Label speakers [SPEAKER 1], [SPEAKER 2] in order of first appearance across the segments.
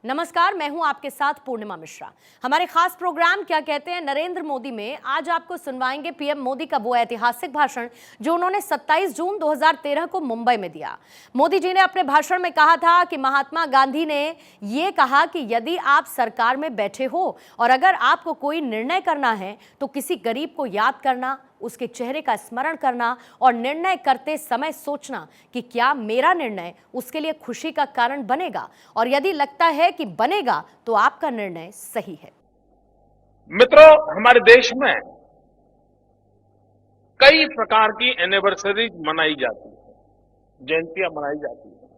[SPEAKER 1] नमस्कार, मैं हूं आपके साथ पूर्णिमा मिश्रा। हमारे खास प्रोग्राम क्या कहते हैं नरेंद्र मोदी में आज आपको सुनवाएंगे पीएम मोदी का वो ऐतिहासिक भाषण जो उन्होंने 27 जून 2013 को मुंबई में दिया। मोदी जी ने अपने भाषण में कहा था कि महात्मा गांधी ने ये कहा कि यदि आप सरकार में बैठे हो और अगर आपको कोई निर्णय करना है तो किसी गरीब को याद करना, उसके चेहरे का स्मरण करना और निर्णय करते समय सोचना कि क्या मेरा निर्णय उसके लिए खुशी का कारण बनेगा, और यदि लगता है कि बनेगा तो आपका निर्णय सही है।
[SPEAKER 2] मित्रों, हमारे देश में कई प्रकार की एनिवर्सरी मनाई जाती है, जयंतियां मनाई जाती है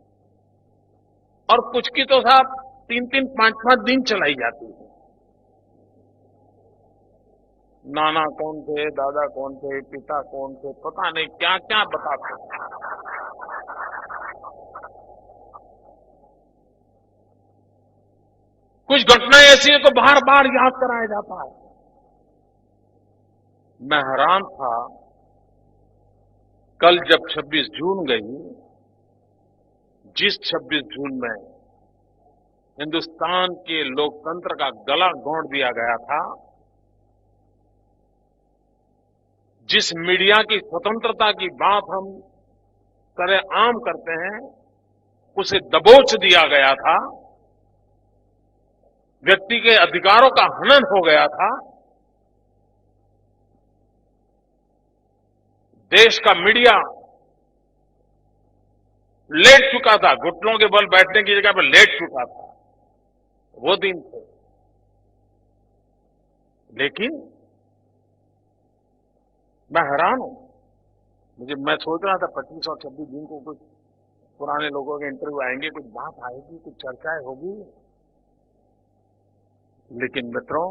[SPEAKER 2] और कुछ की तो साहब 3-3, 5-5 दिन चलाई जाती है। नाना कौन थे, दादा कौन थे, पिता कौन थे, पता नहीं क्या क्या बताते हैं। कुछ घटनाएं ऐसी है तो बार बार याद कराया जाता है। मैं हैरान था कल जब 26 जून गई, जिस 26 जून में हिंदुस्तान के लोकतंत्र का गला घोंट दिया गया था, जिस मीडिया की स्वतंत्रता की बात हम सरेआम करते हैं उसे दबोच दिया गया था, व्यक्ति के अधिकारों का हनन हो गया था, देश का मीडिया लेट चुका था, घुटनों के बल बैठने की जगह पर लेट चुका था। वो दिन थे। लेकिन मैं हैरान हूं। मैं सोच रहा था 25 और 26 जून को कुछ पुराने लोगों के इंटरव्यू आएंगे, कुछ बात आएगी, कुछ चर्चाएं होगी। लेकिन मित्रों,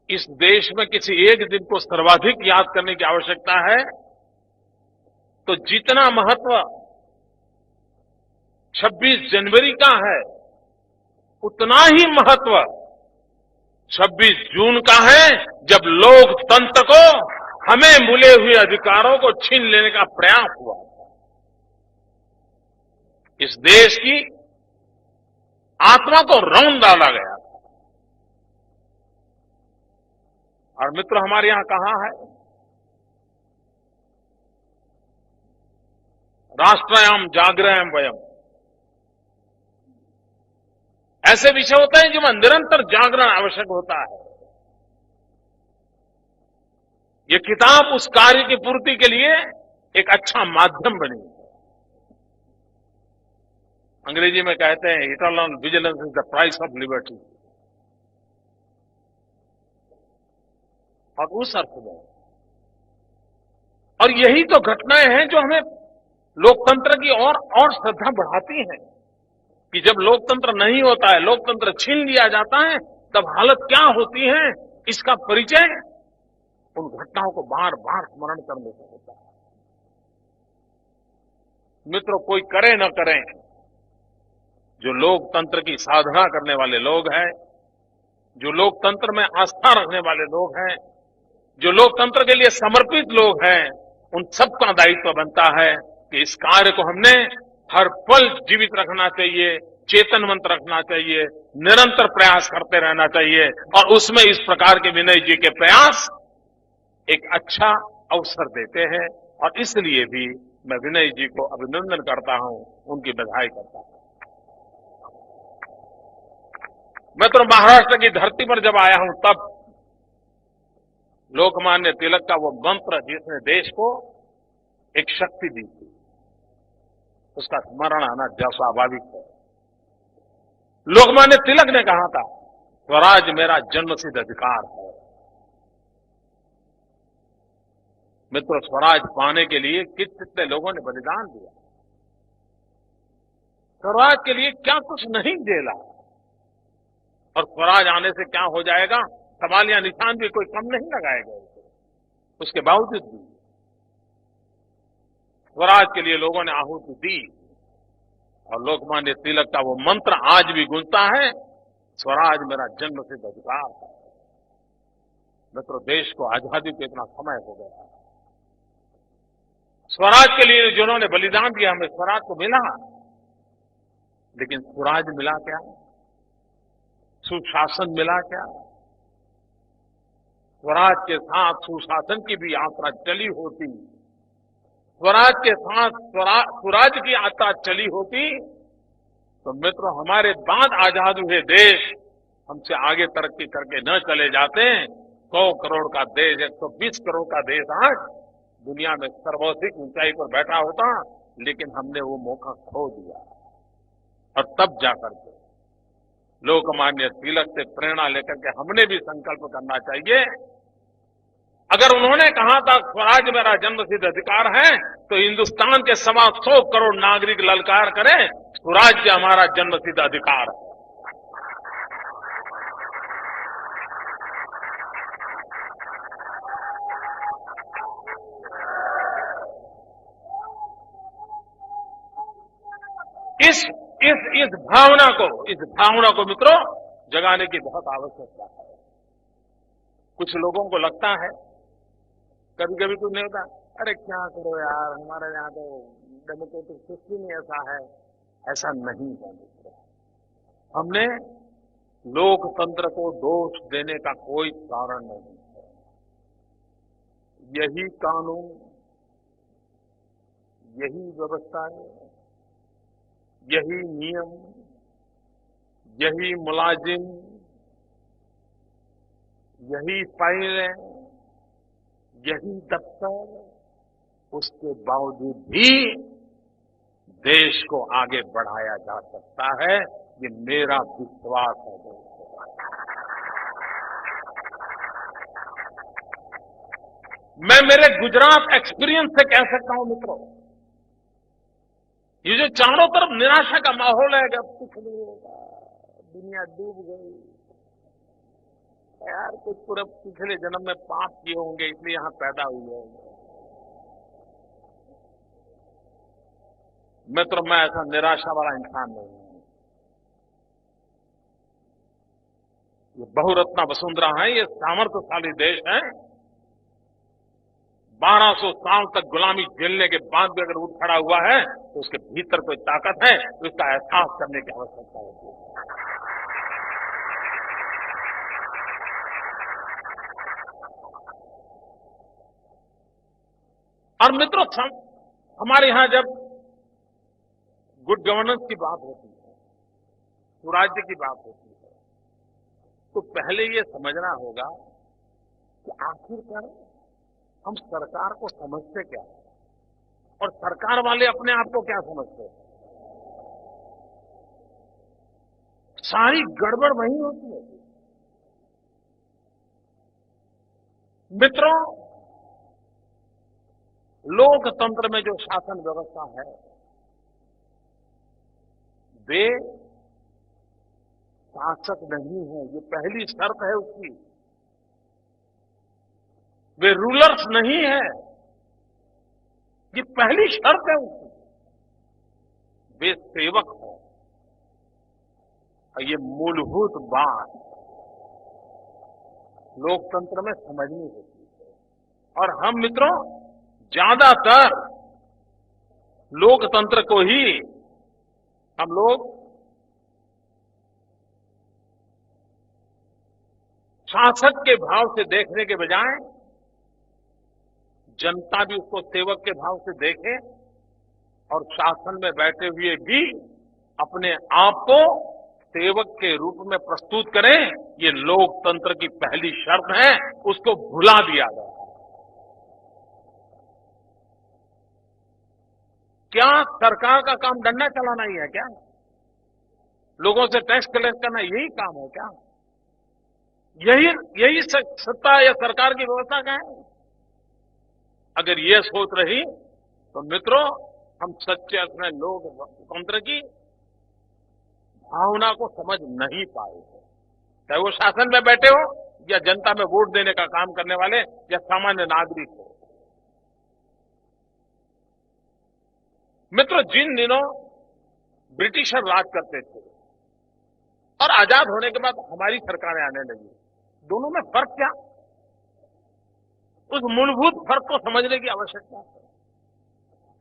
[SPEAKER 2] इस देश में किसी एक दिन को सर्वाधिक याद करने की आवश्यकता है तो जितना महत्व 26 जनवरी का है उतना ही महत्व 26 जून का है, जब लोकतंत्र को, हमें मिले हुए अधिकारों को छीन लेने का प्रयास हुआ। इस देश की आत्मा को रौंद डाला गया। और मित्र, हमारे यहां कहा है, राष्ट्रयाम जागृहम वयम। ऐसे विषय होते हैं जिनमें निरंतर जागरण आवश्यक होता है। ये किताब उस कार्य की पूर्ति के लिए एक अच्छा माध्यम बनी। अंग्रेजी में कहते हैं eternal vigilance is the price of liberty. और उस अर्थ में, और यही तो घटनाएं हैं जो हमें लोकतंत्र की और श्रद्धा बढ़ाती हैं कि जब लोकतंत्र नहीं होता है, लोकतंत्र छीन लिया जाता है, तब हालत क्या होती है, इसका परिचय उन घटनाओं को बार बार स्मरण करने से होता है। मित्रों, कोई करे न करे, जो लोकतंत्र की साधना करने वाले लोग हैं, जो लोकतंत्र में आस्था रखने वाले लोग हैं, जो लोकतंत्र के लिए समर्पित लोग हैं, उन सबका दायित्व बनता है कि इस कार्य को हमने हर पल जीवित रखना चाहिए, चेतनवंत रखना चाहिए, निरंतर प्रयास करते रहना चाहिए। और उसमें इस प्रकार के विनय जी के प्रयास एक अच्छा अवसर देते हैं। और इसलिए भी मैं विनय जी को अभिनंदन करता हूं, उनकी बधाई करता हूं। मैं तो महाराष्ट्र की धरती पर जब आया हूं तब लोकमान्य तिलक का वो मंत्र जिसने देश को एक शक्ति दी थी, उसका स्मरण आना स्वाभाविक है। लोकमान्य तिलक ने कहा था, स्वराज मेरा जन्मसिद्ध अधिकार है। मित्रों, स्वराज पाने के लिए कितने लोगों ने बलिदान दिया, स्वराज के लिए क्या कुछ नहीं झेला, और स्वराज आने से क्या हो जाएगा, सवाल या निशान भी कोई कम नहीं लगाएगा। उसके बावजूद भी स्वराज के लिए लोगों ने आहुति दी, और लोकमान्य तिलक का वो मंत्र आज भी गूंजता है, स्वराज मेरा जन्मसिद्ध अधिकार है। मित्रों, देश को आजादी को इतना समय हो गया, स्वराज के लिए जिन्होंने बलिदान दिया, हमें स्वराज तो मिला, लेकिन स्वराज मिला क्या? सुशासन मिला क्या? स्वराज के साथ सुशासन की भी यात्रा चली होती, स्वराज के साथ स्वराज की यात्रा चली होती, तो मित्रों हमारे बाद आजाद हुए देश हमसे आगे तरक्की करके न चले जाते। 100 करोड़ का देश, 120 करोड़ का देश आज दुनिया में सर्वाधिक ऊंचाई पर बैठा होता, लेकिन हमने वो मौका खो दिया। और तब जाकर के लोकमान्य तिलक से प्रेरणा लेकर के हमने भी संकल्प करना चाहिए। अगर उन्होंने कहा था स्वराज मेरा जन्मसिद्ध अधिकार है, तो हिंदुस्तान के 125 करोड़ नागरिक ललकार करें, स्वराज्य हमारा जन्मसिद्ध अधिकार है। इस भावना को मित्रों जगाने की बहुत आवश्यकता है। कुछ लोगों को लगता है, कभी कभी कुछ नहीं होता, अरे क्या करो यार, हमारे यहाँ तो डेमोक्रेटिक सिस्टम ऐसा है। ऐसा नहीं है मित्रों। हमने लोकतंत्र को दोष देने का कोई कारण नहीं है। यही कानून, यही व्यवस्थाएं, यही नियम, यही मुलाजिम, यही फाइलें, यही दफ्तर, उसके बावजूद भी देश को आगे बढ़ाया जा सकता है। ये मेरा विश्वास है दोस्तों। मैं मेरे गुजरात एक्सपीरियंस से कह सकता हूं मित्रों, ये जो चारों तरफ निराशा का माहौल है कि अब कुछ नहीं होगा, दुनिया डूब गई यार, कुछ पूरे पिछले जन्म में पाप किए होंगे इसलिए यहां पैदा हुए होंगे। मित्रों मैं ऐसा निराशा वाला इंसान नहीं हूं। ये बहुरत्ना वसुंधरा है, ये सामर्थ्यशाली देश है। 1200 साल तक गुलामी झेलने के बाद भी अगर उठ खड़ा हुआ है, तो उसके भीतर कोई ताकत है, तो इसका एहसास करने की आवश्यकता होती है। और मित्रों हमारे यहां जब गुड गवर्नेंस की बात होती है, सुराज्य की बात होती है, तो पहले ये समझना होगा कि आखिरकार हम सरकार को समझते क्या है और सरकार वाले अपने आप को क्या समझते हैं। सारी गड़बड़ वही होती है मित्रों। लोकतंत्र में जो शासन व्यवस्था है, वे शासक नहीं है, ये पहली शर्त है उसकी। वे रूलर्स नहीं है, ये पहली शर्त है उसकी। वे सेवक है, और ये मूलभूत बात लोकतंत्र में समझनी होती है। और हम मित्रों ज्यादातर लोकतंत्र को ही हम लोग शासक के भाव से देखने के बजाय जनता भी उसको सेवक के भाव से देखे और शासन में बैठे हुए भी अपने आप को सेवक के रूप में प्रस्तुत करें, ये लोकतंत्र की पहली शर्त है। उसको भुला दिया गया। क्या सरकार का काम डंडा चलाना ही है क्या? लोगों से टैक्स कलेक्ट करना यही काम है क्या? यही सत्ता या सरकार की व्यवस्था का है? अगर ये सोच रही तो मित्रों हम सच्चे अर्थ में लोकतंत्र की भावना को समझ नहीं पाए। चाहे वो शासन में बैठे हो या जनता में वोट देने का काम करने वाले या सामान्य नागरिक हो। मित्रों जिन दिनों ब्रिटिशर राज करते थे और आजाद होने के बाद हमारी सरकारें आने लगी, दोनों में फर्क क्या? उस मूलभूत फर्क को समझने की आवश्यकता है।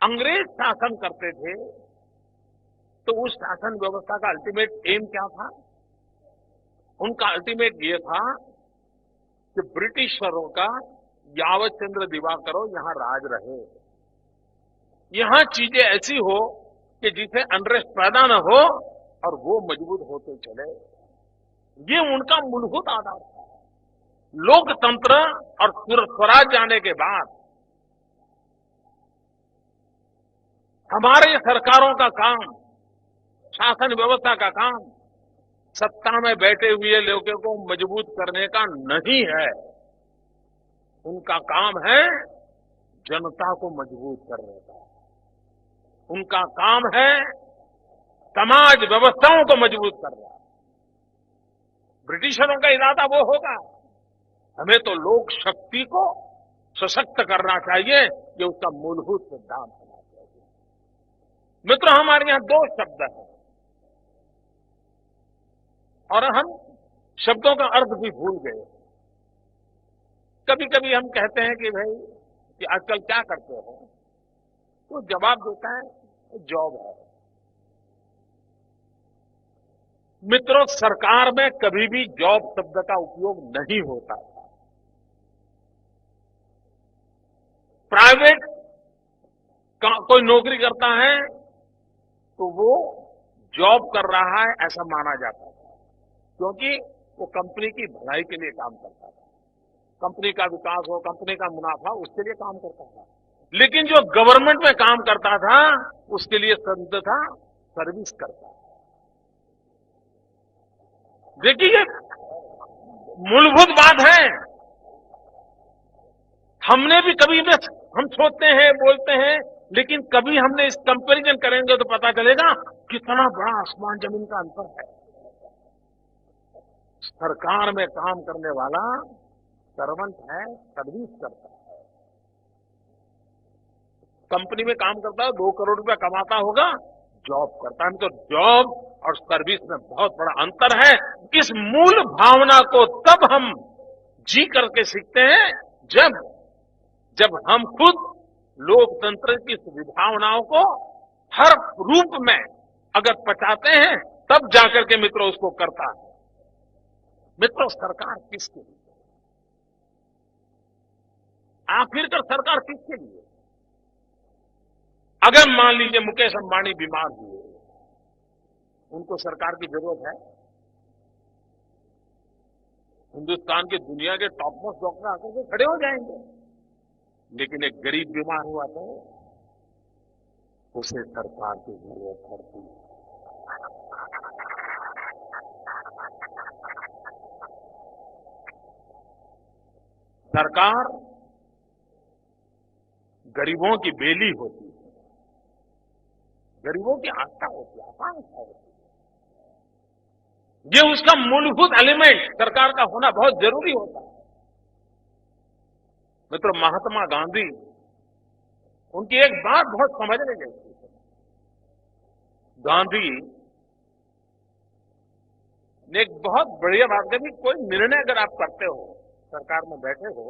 [SPEAKER 2] अंग्रेज शासन करते थे तो उस शासन व्यवस्था का अल्टीमेट एम क्या था? उनका अल्टीमेट ये था कि ब्रिटिशरों का यावत चंद्र दिवाकरो यहां राज रहे, यहां चीजें ऐसी हो कि जिसे अनरेस्ट पैदा न हो और वो मजबूत होते चले। ये उनका मूलभूत आधार था। लोकतंत्र और स्वराज आने के बाद हमारे सरकारों का काम, शासन व्यवस्था का काम सत्ता में बैठे हुए लोगों को मजबूत करने का नहीं है। उनका काम है जनता को मजबूत करने का। उनका काम है समाज व्यवस्थाओं को मजबूत करना। ब्रिटिशरों का इरादा वो होगा, हमें तो लोक शक्ति को सशक्त करना चाहिए, ये उसका मूलभूत सिद्धांत होना चाहिए। मित्रों, हमारे यहां दो शब्द हैं और हम शब्दों का अर्थ भी भूल गए। कभी कभी हम कहते हैं कि भाई कि आजकल क्या करते हो, तो जवाब देता है जॉब है। मित्रों, सरकार में कभी भी जॉब शब्द का उपयोग नहीं होता था। प्राइवेट कोई नौकरी करता है तो वो जॉब कर रहा है ऐसा माना जाता था, क्योंकि वो कंपनी की भलाई के लिए काम करता था, कंपनी का विकास हो, कंपनी का मुनाफा, उसके लिए काम करता था। लेकिन जो गवर्नमेंट में काम करता था उसके लिए शब्द था सर्विस करता। देखिए, मूलभूत बात है। हमने भी कभी भी हम सोचते हैं, बोलते हैं, लेकिन कभी हमने इस कंपैरिजन करेंगे तो पता चलेगा कितना बड़ा आसमान जमीन का अंतर है। सरकार में काम करने वाला सर्वेंट है, सर्विस करता है। कंपनी में काम करता है, 2 करोड़ रुपया कमाता होगा, जॉब करता है। तो जॉब और सर्विस में बहुत बड़ा अंतर है। इस मूल भावना को तब हम जी करके सीखते हैं जब हम खुद लोकतंत्र की विभावनाओं को हर रूप में अगर पचाते हैं, तब जाकर के मित्रों उसको करता है। मित्रों, सरकार किसके लिए? आखिरकार सरकार किसके लिए? अगर मान लीजिए मुकेश अंबानी बीमार हुए, उनको सरकार की जरूरत है? हिंदुस्तान के दुनिया के टॉप मोस्ट डॉक्टर आकर के खड़े हो जाएंगे। लेकिन एक गरीब बीमार हुआ तो उसे सरकार की जरूरत पड़ती है। सरकार गरीबों की बेली होती है, गरीबों की आस्था होती है, आकांक्षा होती है। ये उसका मूलभूत एलिमेंट सरकार का होना बहुत जरूरी होता है। मित्रों, महात्मा गांधी, उनकी एक बात बहुत समझने जैसी है। गांधी ने एक बहुत बढ़िया बात कही, कोई निर्णय अगर आप करते हो, सरकार में बैठे हो,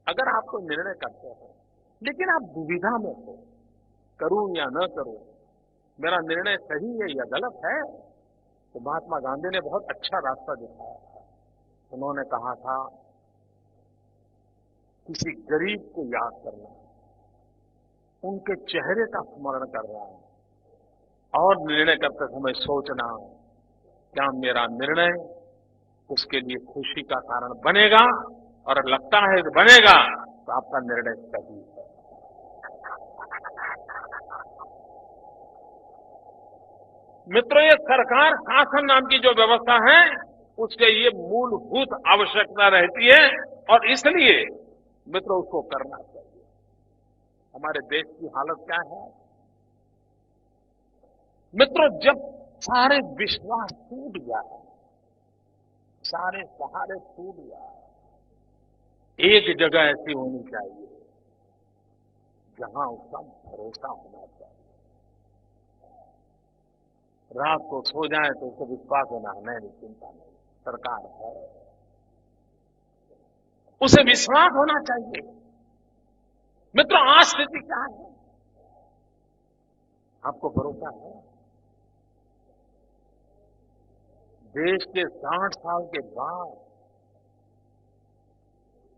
[SPEAKER 2] अगर आप कोई निर्णय करते हो लेकिन आप दुविधा में हो, करूं या न करूं, मेरा निर्णय सही है या गलत है, तो महात्मा गांधी ने बहुत अच्छा रास्ता दिखाया था। उन्होंने कहा था, किसी गरीब को याद करना, उनके चेहरे का स्मरण करना और निर्णय करते समय सोचना, क्या मेरा निर्णय उसके लिए खुशी का कारण बनेगा, और लगता है कि बनेगा तो आपका निर्णय सही है। मित्रों, ये सरकार शासन नाम की जो व्यवस्था है, उसके ये मूलभूत आवश्यकता रहती है और इसलिए मित्रों उसको करना चाहिए। हमारे देश की हालत क्या है मित्रों? जब सारे विश्वास टूट जाए, सारे सहारे टूट जाए, एक जगह ऐसी होनी चाहिए जहां उसका भरोसा होना चाहिए। रात को सो जाए तो उसको विश्वास होना, नहीं चिंता नहीं, सरकार है, उसे विश्वास होना चाहिए। मित्रों, आज स्थिति क्या है? आपको भरोसा है? देश के 60 साल के बाद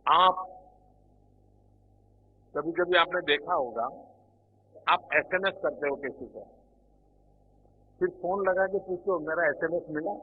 [SPEAKER 2] आप कभी कभी आपने देखा होगा, आप एसएमएस करते हो किसी को, फिर फोन लगा के पूछो मेरा एसएमएस मिला?